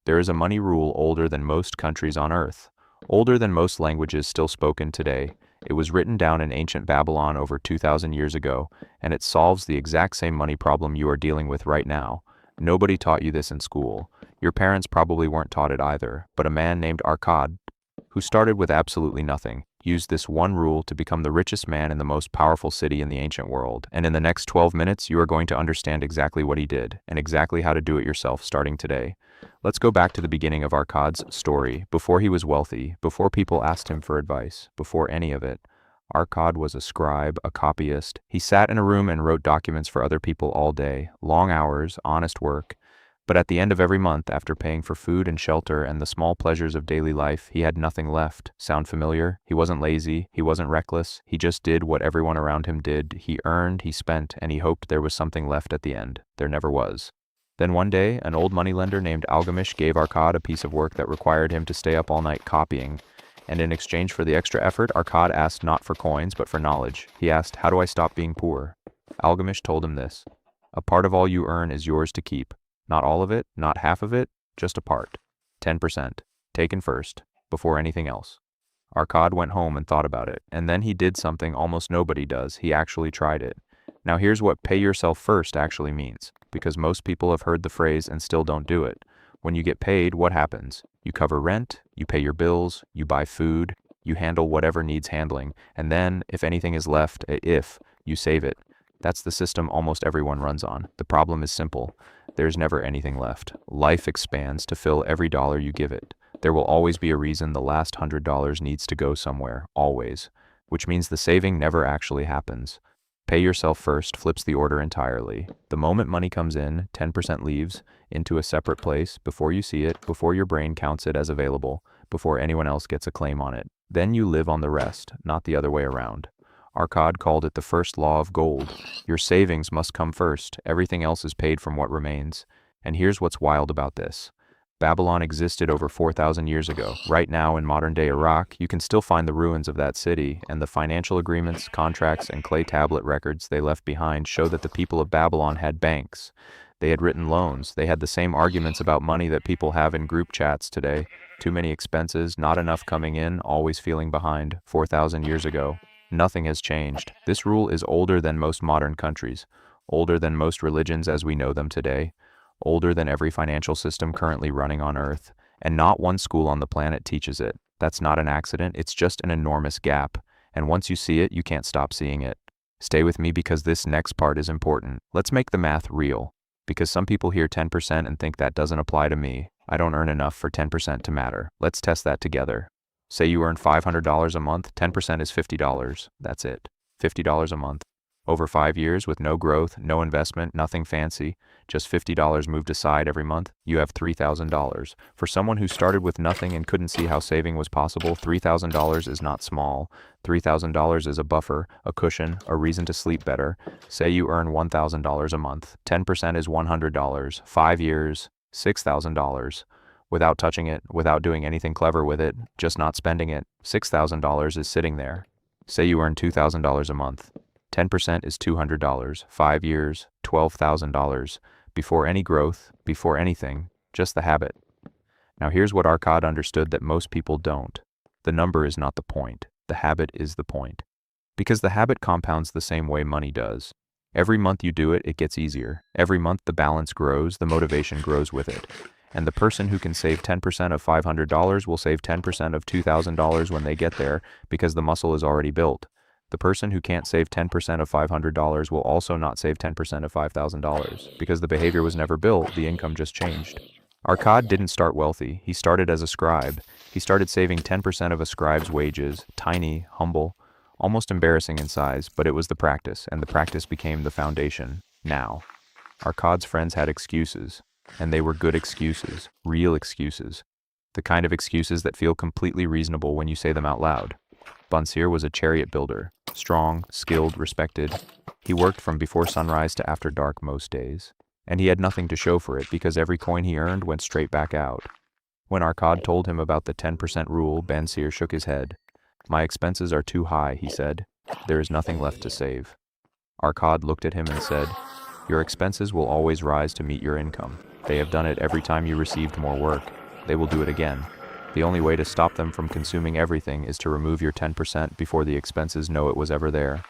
There is a money rule older than most countries on Earth, older than most languages still spoken today. It was written down in ancient Babylon over 2,000 years ago, and it solves the exact same money problem you are dealing with right now. Nobody taught you this in school. Your parents probably weren't taught it either, but a man named Arkad, who started with absolutely nothing, used this one rule to become the richest man in the most powerful city in the ancient world. And in the next 12 minutes, you are going to understand exactly what he did, and exactly how to do it yourself starting today. Let's go back to the beginning of Arkad's story, before he was wealthy, before people asked him for advice, before any of it. Arkad was a scribe, a copyist. He sat in a room and wrote documents for other people all day, long hours, honest work. But at the end of every month, after paying for food and shelter and the small pleasures of daily life, he had nothing left. Sound familiar? He wasn't lazy, he wasn't reckless, he just did what everyone around him did. He earned, he spent, and he hoped there was something left at the end. There never was. Then one day, an old moneylender named Algamish gave Arkad a piece of work that required him to stay up all night copying. And in exchange for the extra effort, Arkad asked not for coins, but for knowledge. He asked, "How do I stop being poor?" Algamish told him this: "A part of all you earn is yours to keep. Not all of it, not half of it, just a part. 10%. Taken first, before anything else." Arkad went home and thought about it, and then he did something almost nobody does. He actually tried it. Now here's what pay yourself first actually means, because most people have heard the phrase and still don't do it. When you get paid, what happens? You cover rent, you pay your bills, you buy food, you handle whatever needs handling, and then, if anything is left, you save it. That's the system almost everyone runs on. The problem is simple. There's never anything left. Life expands to fill every dollar you give it. There will always be a reason the last $100 needs to go somewhere, always. Which means the saving never actually happens. Pay yourself first flips the order entirely. The moment money comes in, 10% leaves into a separate place before you see it, before your brain counts it as available, before anyone else gets a claim on it. Then you live on the rest, not the other way around. Arkad called it the first law of gold. Your savings must come first. Everything else is paid from what remains. And here's what's wild about this. Babylon existed over 4,000 years ago. Right now in modern-day Iraq, you can still find the ruins of that city, and the financial agreements, contracts, and clay tablet records they left behind show that the people of Babylon had banks. They had written loans. They had the same arguments about money that people have in group chats today. Too many expenses, not enough coming in, always feeling behind. 4,000 years ago. Nothing has changed. This rule is older than most modern countries, older than most religions as we know them today, older than every financial system currently running on Earth, and not one school on the planet teaches it. That's not an accident, it's just an enormous gap, and once you see it, you can't stop seeing it. Stay with me because this next part is important. Let's make the math real, because some people hear 10% and think that doesn't apply to me. I don't earn enough for 10% to matter. Let's test that together. Say you earn $500 a month, 10% is $50. That's it. $50 a month. Over 5 years with no growth, no investment, nothing fancy, just $50 moved aside every month, you have $3,000. For someone who started with nothing and couldn't see how saving was possible, $3,000 is not small. $3,000 is a buffer, a cushion, a reason to sleep better. Say you earn $1,000 a month. 10% is $100. 5 years, $6,000. Without touching it, without doing anything clever with it, just not spending it, $6,000 is sitting there. Say you earn $2,000 a month. 10% is $200. 5 years, $12,000. Before any growth, before anything, just the habit. Now here's what Arkad understood that most people don't. The number is not the point. The habit is the point. Because the habit compounds the same way money does. Every month you do it, it gets easier. Every month the balance grows, the motivation grows with it. And the person who can save 10% of $500 will save 10% of $2,000 when they get there because the muscle is already built. The person who can't save 10% of $500 will also not save 10% of $5,000 because the behavior was never built, the income just changed. Arkad didn't start wealthy, he started as a scribe. He started saving 10% of a scribe's wages, tiny, humble, almost embarrassing in size, but it was the practice, and the practice became the foundation. Now, Arkad's friends had excuses. And they were good excuses, real excuses. The kind of excuses that feel completely reasonable when you say them out loud. Bansir was a chariot builder, strong, skilled, respected. He worked from before sunrise to after dark most days. And he had nothing to show for it because every coin he earned went straight back out. When Arkad told him about the 10% rule, Bansir shook his head. "My expenses are too high," he said. "There is nothing left to save." Arkad looked at him and said, "Your expenses will always rise to meet your income. They have done it every time you received more work. They will do it again. The only way to stop them from consuming everything is to remove your 10% before the expenses know it was ever there.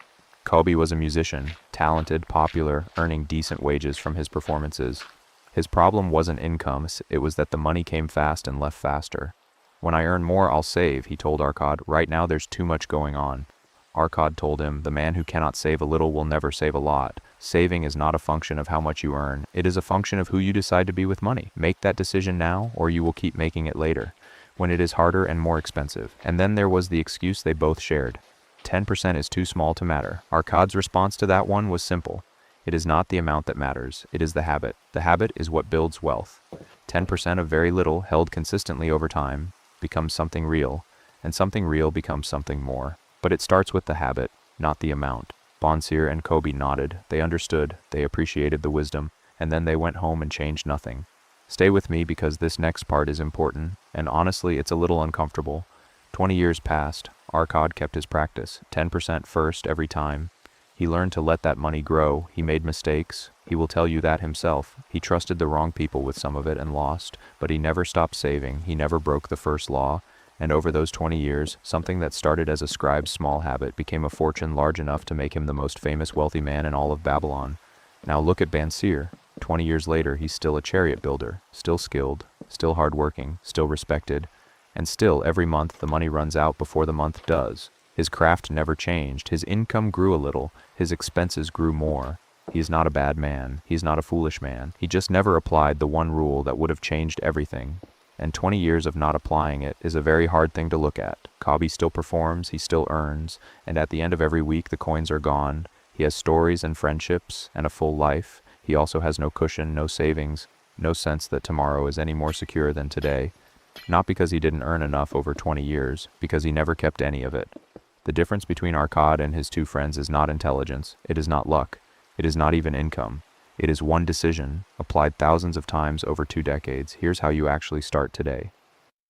Kobbi was a musician, talented, popular, earning decent wages from his performances. His problem wasn't income, it was that the money came fast and left faster. When I earn more, I'll save, he told Arkad. Right now there's too much going on. Arkad told him, the man who cannot save a little will never save a lot. Saving is not a function of how much you earn. It is a function of who you decide to be with money. Make that decision now, or you will keep making it later, when it is harder and more expensive. And then there was the excuse they both shared. 10% is too small to matter. Arkad's response to that one was simple. It is not the amount that matters. It is the habit. The habit is what builds wealth. 10% of very little, held consistently over time, becomes something real, and something real becomes something more. But it starts with the habit, not the amount. Bansir and Kobbi nodded. They understood, they appreciated the wisdom, and then they went home and changed nothing. Stay with me because this next part is important, and honestly it's a little uncomfortable. 20 years passed. Arkad kept his practice, 10% first every time. He learned to let that money grow. He made mistakes. He will tell you that himself. He trusted the wrong people with some of it and lost, but he never stopped saving. He never broke the first law. And over those 20 years, something that started as a scribe's small habit became a fortune large enough to make him the most famous wealthy man in all of Babylon. Now look at Bansir. 20 years later, he's still a chariot builder, still skilled, still hardworking, still respected, and still every month the money runs out before the month does. His craft never changed. His income grew a little. His expenses grew more. He is not a bad man. He's not a foolish man. He just never applied the one rule that would have changed everything. And 20 years of not applying it is a very hard thing to look at. Kobbi still performs, he still earns, and at the end of every week the coins are gone. He has stories and friendships and a full life. He also has no cushion, no savings, no sense that tomorrow is any more secure than today. Not because he didn't earn enough over 20 years, because he never kept any of it. The difference between Arkad and his two friends is not intelligence, it is not luck, it is not even income. It is one decision, applied thousands of times over 2 decades. Here's how you actually start today.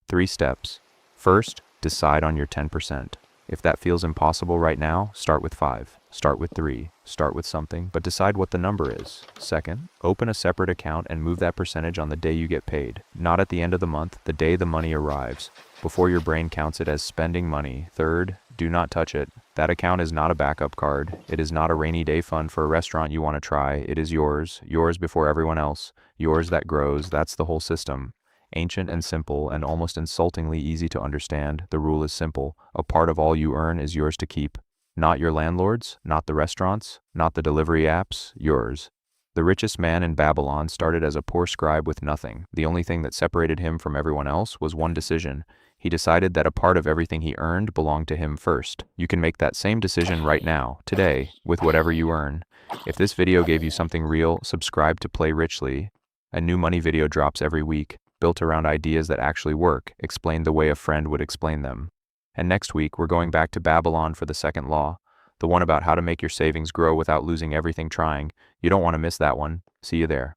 3 steps. First, decide on your 10%. If that feels impossible right now, start with 5. Start with 3. Start with something, but decide what the number is. Second, open a separate account and move that percentage on the day you get paid. Not at the end of the month, the day the money arrives, before your brain counts it as spending money. Third, do not touch it. That account is not a backup card. It is not a rainy day fund for a restaurant you want to try. It is yours before everyone else, yours that grows. That's the whole system. Ancient and simple and almost insultingly easy to understand, the rule is simple. A part of all you earn is yours to keep. Not your landlord's, not the restaurants, not the delivery apps, yours. The richest man in Babylon started as a poor scribe with nothing. The only thing that separated him from everyone else was one decision. He decided that a part of everything he earned belonged to him first. You can make that same decision right now, today, with whatever you earn. If this video gave you something real, subscribe to Play Richly. A new money video drops every week, built around ideas that actually work, explained the way a friend would explain them. And next week, we're going back to Babylon for the second law, the one about how to make your savings grow without losing everything trying. You don't want to miss that one. See you there.